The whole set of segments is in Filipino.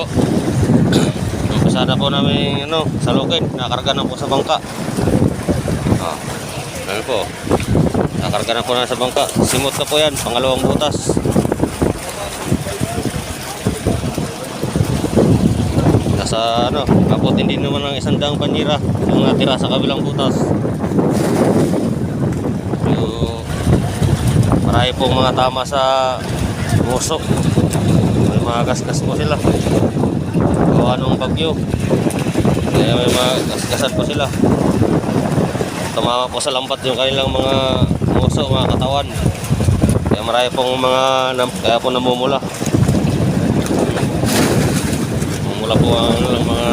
po. Umpisa na po namin salukin. Nakarga na po sa bangka. Ano po. Nakarga na po na sa bangka. Simot na po yan. Pangalawang butas. Nasa kaputin din naman ng 100 panyira yung natira sa kabilang butas. So, marami pong mga tama sa musok. May mga gasgas po sila gawa ng bagyo, kaya may mga gasgasan po sila. Tumama po sa lambat yung kanilang mga musok, mga katawan, kaya marami pong kaya po namumula po ang mga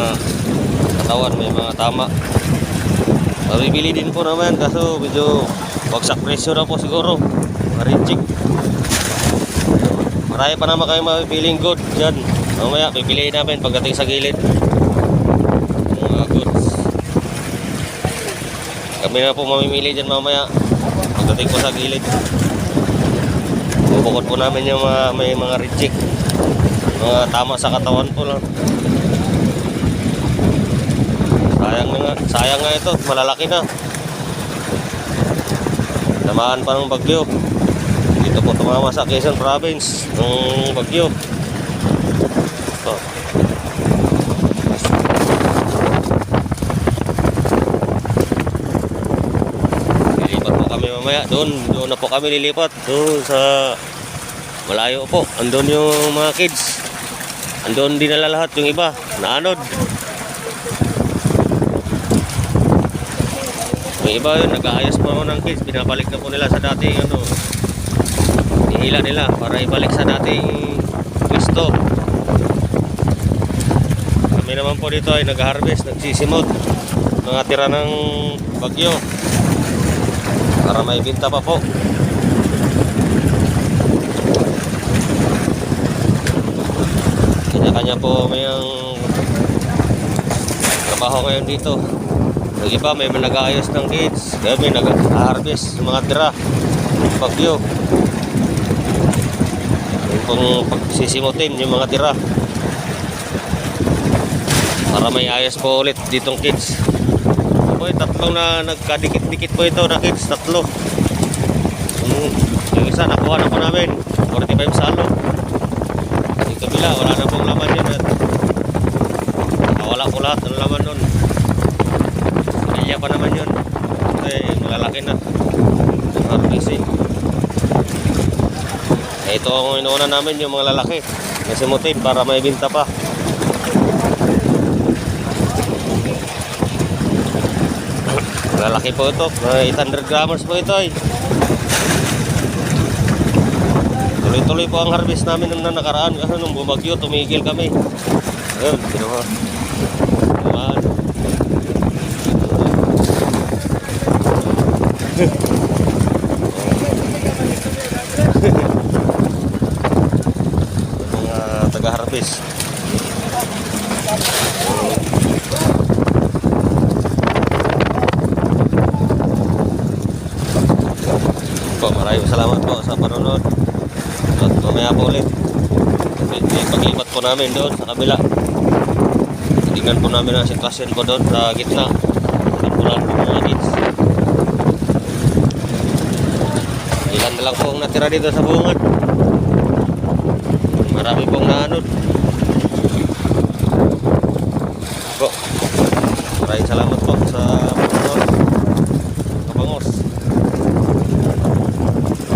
katawan, may mga tama. Mabibili din po naman kaso medyo bagsak presyo na po siguro, ma-reject. Marami pa naman kayo mapipiling good dyan. Mamaya pipiliin namin pagdating sa gilid mga goods. Kami na po mamimili dyan mamaya pagdating po sa gilid. Bubukod po namin yung may mga reject, mga tama sa katawan po lang. Sayang nga ito, malalaki na. Tamaan pa ng bagyo. Dito po tumama sa Quezon Province ng bagyo. Lilipat po kami mamaya. Doon na po kami lilipat. Doon sa malayo po. Andun yung mga kids. Andun dinala lahat yung iba. Naanod. Yung iba yun, nag-aayos po ako ng kids. Binabalik na po nila sa dating ihila nila para ibalik sa dating pwesto. Kami naman po dito ay nag-harvest, nagsisimot mga tira ng bagyo para may binta pa po. Kanya-kanya po may trabaho ngayon dito. Yung iba may nag-aayos ng kids, kaya may nag-harvest mga tira ng bagyo. Yung pong pagsisimutin yung mga tira para may ayos po ulit ditong kids. Okay, tatlong na nagkadikit-dikit po ito na kids, tatlo. Yung isa nakuha na po namin 45 salo. Yung kabila wala na pong laman yun at nawala po lahat ng laman nun. Iya pa naman yun. Malalaki na harvesting. Ito ang inuuna namin, yung mga lalaki nasimutin para may binta pa. Lalaki po ito, 800 grams po ito ay. Tuloy-tuloy po ang harvest namin nung nakaraan kasi nung bumagyo tumigil kami. Ayun, kinuha. Mga taga-harvest. Po, maraming salamat po sa panonood. At mamaya po ulit paglipat po namin doon sa kabila. Tingnan po namin ang sitwasyon po doon sa gitna. Tingnan po mga kids. Ilan na lang po ang natira dito sa bungad. Marami pong naanod. Po, maraming salamat po sa panonood. Kabangos.